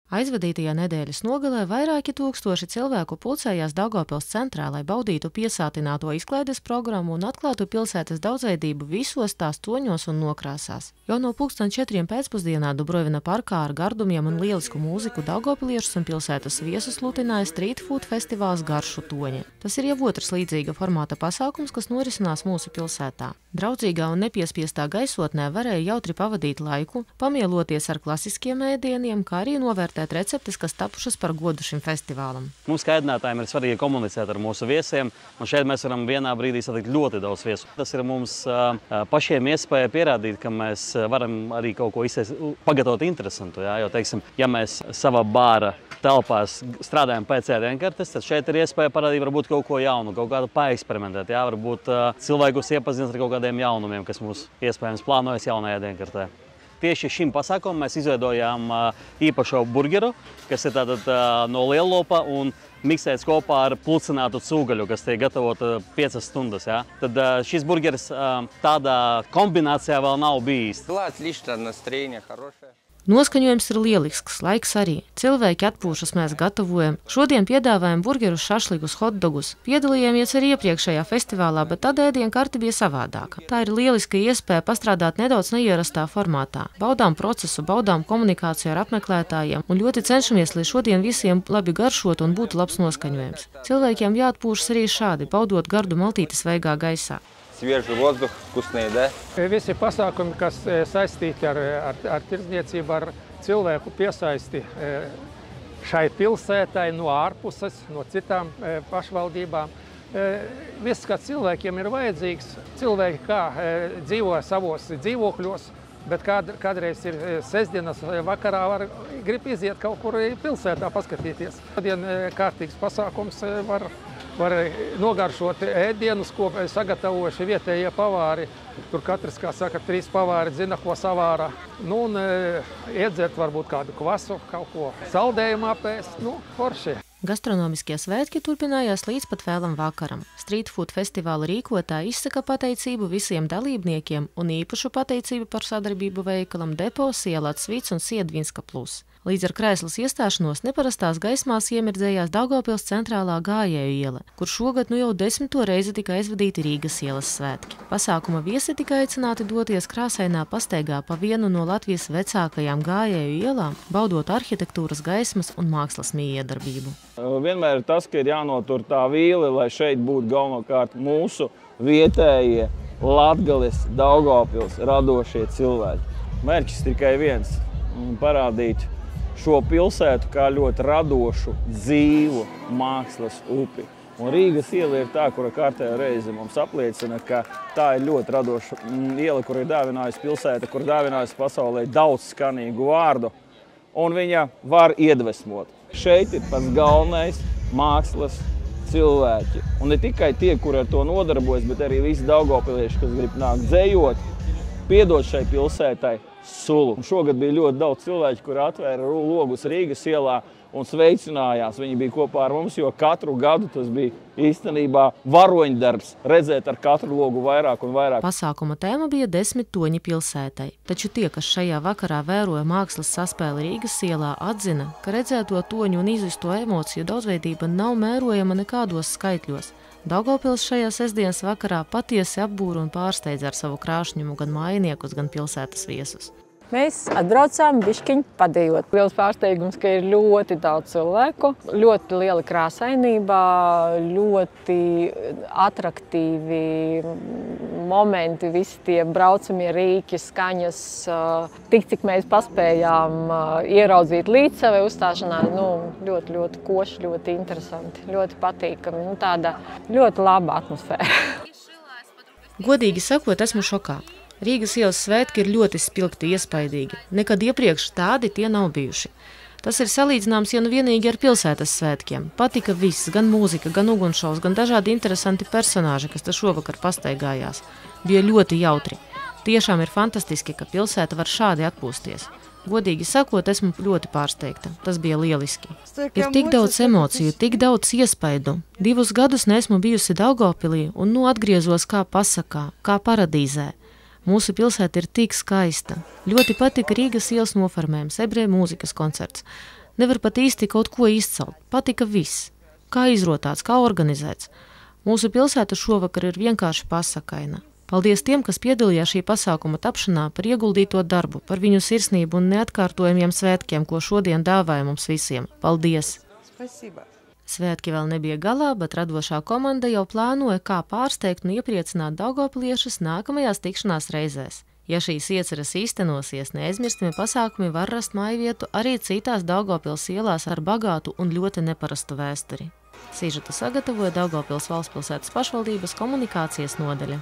Aizvadītajā nedēļas nogalē vairāki tūkstoši cilvēku pulcējās Daugavpils centrā, lai baudītu piesātināto izklaides programmu un atklātu pilsētas daudzveidību visos tās toņos un nokrāsās. Jau no 4:00 pēcpusdienā Dubrovina parkā ar gardumiem un lielisku mūziku daugavpiliešus un pilsētas viesus lutināja street food festivāls Garšu toņi. Tas ir jau otrs līdzīga formāta pasākums, kas norisinās mūsu pilsētā. Draudzīgā un nepiespiestā gaisotnē varēja jautri pavadīt laiku, pamieloties ar klasiskiem ēdieniem, kā arī novērtēt receptes, kas tapušas par godu šim festivālam. Mums, kā ēdinātājiem, ir svarīgi komunicēt ar mūsu viesiem, un šeit mēs varam vienā brīdī satikt ļoti daudz viesu. Tas ir mums pašiem iespēja pierādīt, ka mēs varam arī kaut ko pagatavot interesantu. Jo, teiksim, ja mēs savā bāra telpās strādājam pēc ēdienkartes, tad šeit ir iespēja parādīt varbūt kaut ko jaunu, kaut kādu paeksperimentēt. Varbūt cilvēkus iepazīstināt ar kaut kādiem jaunumiem, kas mums iespējams plānojas jaunajā ēdienkartē. Tieši šim pasākumam mēs izveidojām īpašo burgeru, kas ir tātad no lielopa un miksēts kopā ar pulcinātu cūgaļu, kas tiek gatavota 5 stundas. Tad šis burgeris tādā kombinācijā vēl nav bijis. Noskaņojums ir lielisks, laiks arī. Cilvēki atpūšas, mēs gatavojam. Šodien piedāvājam burgerus, šašlikus, hotdogus. Piedalījāmies arī iepriekšējā festivālā, bet tad ēdienkarte bija savādāka. Tā ir lieliska iespēja pastrādāt nedaudz neierastā formātā. Baudām procesu, baudām komunikāciju ar apmeklētājiem un ļoti cenšamies, lai šodien visiem labi garšotu un būtu labs noskaņojums. Cilvēkiem jāatpūšas arī šādi, baudot gardu maltīti svaigā gaisā. Visi pasākumi, kas saistīti ar tirdzniecību, ar cilvēku piesaisti šai pilsētai no ārpuses, no citām pašvaldībām. Viss, kas cilvēkiem ir vajadzīgs, cilvēki kā dzīvo savos dzīvokļos, bet kādreiz ir sestdienas vakarā grib iziet kaut kur pilsētā paskatīties. Šodien kārtīgs pasākums var nogaršot ēdienus, ko sagatavojuši vietējie pavāri. Tur katrs, kā saka, 3 pavāri zina, ko savāra. Un iedzert varbūt kādu kvasu, kaut ko saldējumā pēst, forši. Gastronomiskie svētki turpinājās līdz pat vēlam vakaram. Street food festivāla rīkotāji izsaka pateicību visiem dalībniekiem un īpašu pateicību par sadarbību veikalam Depo, Sielāts Svits un Siedvinska plus. Līdz ar Kraislas iestāšanos neparastās gaismās iemirdzējās Daugavpils centrālā Gājēju iela, kur šogad jau 10. reizi tika aizvadīti Rīgas ielas svētki. Pasākuma viesi tika aicināti doties krāsainā pastaigā pa vienu no Latvijas vecākajām Gājēju ielām, baudot arhitektūras, gaismas un mākslas mijiedarbību. Vienmēr ir tas, ka ir jānotur tā vīle, lai šeit būtu galvenokārt mūsu vietējie Latgales, Daugavpils radošie cilvēki. Mērķis tikai viens – parādīt šo pilsētu kā ļoti radošu, dzīvu mākslas upi. Un Rīgas iela ir tā, kura kārtējo reizi mums apliecina, ka tā ir ļoti radoša iela, kur ir dāvinājusi pilsēta, kur dāvinājusi pasaulē daudz skanīgu vārdu, un viņa var iedvesmot. Šeit ir pats galvenais mākslas cilvēki. Un ne tikai tie, kuri ar to nodarbojas, bet arī visi daugavpilieši, kas grib nākt dzejot, piedot šai pilsētai sulu. Un šogad bija ļoti daudz cilvēku, kuri atvēra logus Rīgas ielā un sveicinājās. Viņi bija kopā ar mums, jo katru gadu tas bija īstenībā varoņdarbs redzēt ar katru logu vairāk un vairāk. Pasākuma tēma bija 10 toņi pilsētai. Taču tie, kas šajā vakarā vēroja mākslas saspēli Rīgas ielā, atzina, ka redzēto toņu un izjusto emociju daudzveidība nav mērojama nekādos skaitļos. Daugavpils šajā sestdienas vakarā patiesi apbūra un pārsteidza ar savu krāšņumu gan mājiniekus, gan pilsētas viesus. Mēs atbraucām bišķiņ padējot. Liels pārsteigums, ka ir ļoti daudz cilvēku, ļoti liela krāsainība, ļoti atraktīvi momenti, visi tie braucamie rīki, skaņas. Tik, cik mēs paspējām ieraudzīt līdz savai uzstāšanai, ļoti, ļoti koši, ļoti interesanti, ļoti patīkami. Tāda ļoti laba atmosfēra. Godīgi sakot, esmu šokā. Rīgas ielas svētki ir ļoti spilgti iespaidīgi. Nekad iepriekš tādi tie nav bijuši. Tas ir salīdzināms jau vienīgi ar pilsētas svētkiem. Patika viss, gan mūzika, gan ugunšovs, gan dažādi interesanti personāži, kas te šovakar pastaigājās. Bija ļoti jautri. Tiešām ir fantastiski, ka pilsēta var šādi atpūsties. Godīgi sakot, esmu ļoti pārsteigta. Tas bija lieliski. Ir tik daudz emociju, tik daudz iespaidu. 2 gadus neesmu bijusi Daugavpilī un atgriezos kā pasakā, kā paradīzē. Mūsu pilsēta ir tik skaista. Ļoti patika Rīgas ielas noformējums, ebreju mūzikas koncerts. Nevar pat īsti kaut ko izcelt. Patika viss. Kā izrotāts, kā organizēts. Mūsu pilsēta šovakar ir vienkārši pasakaina. Paldies tiem, kas piedalījās šī pasākuma tapšanā, par ieguldīto darbu, par viņu sirsnību un neatkārtojamiem svētkiem, ko šodien dāvāja mums visiem. Paldies! Спасибо. Svētki vēl nebija galā, bet radošā komanda jau plānoja, kā pārsteigt un iepriecināt daugavpiliešus nākamajās tikšanās reizēs. Ja šīs ieceres īstenosies, neaizmirstami pasākumi var rast mājvietu arī citās Daugavpils ielās ar bagātu un ļoti neparastu vēsturi. Sižetu sagatavoja Daugavpils valstspilsētas pašvaldības komunikācijas nodaļa.